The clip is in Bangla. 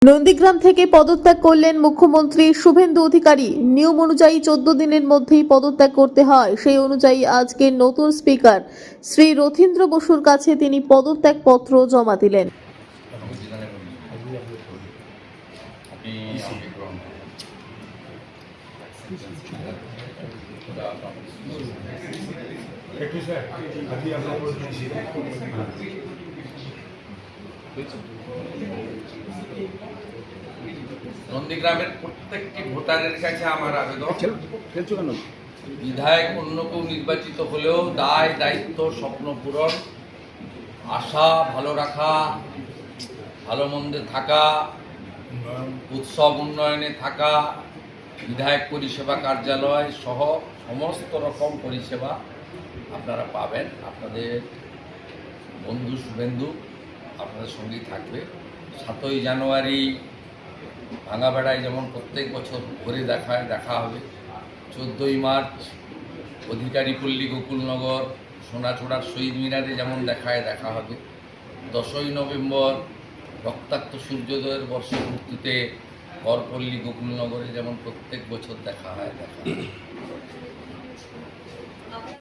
নন্দীগ্রাম থেকে পদত্যাগ করলেন মুখ্যমন্ত্রী শুভেন্দু অধিকারী। নিয়ম অনুযায়ী 14 দিনের মধ্যেই পদত্যাগ করতে হয়। সেই অনুযায়ী আজকে নতুন স্পিকার শ্রী রথীন্দ্র বসুর কাছে তিনি পদত্যাগ পত্র জমা দিলেন। নন্দীগ্রামের প্রত্যেকটি ভোটারের কাছে আমার আবেদন, বিধায়ক অন্য কেউ নির্বাচিত হলেও দায় দায়িত্ব, স্বপ্ন পূরণ, আশা ভালো রাখা, ভালো মন্দে থাকা, উৎসব উন্নয়নে থাকা, বিধায়ক পরিষেবা কার্যালয় সহ সমস্ত রকম পরিষেবা আপনারা পাবেন। আপনাদের বন্ধু শুভেন্দু আপনাদের সঙ্গেই থাকবে। 7ই জানুয়ারি ভাঙাবেড়ায় যেমন প্রত্যেক বছর ঘুরে দেখা হবে। 14ই মার্চ অধিকারী পল্লী গোকুলনগর সোনাচূড়ার শহীদ মিনারে যেমন দেখা হবে। 10ই নভেম্বর রক্তাক্ত সূর্যোদয়ের বর্ষপূর্তিতে করপল্লী গোকুলনগরে যেমন প্রত্যেক বছর দেখা হয়।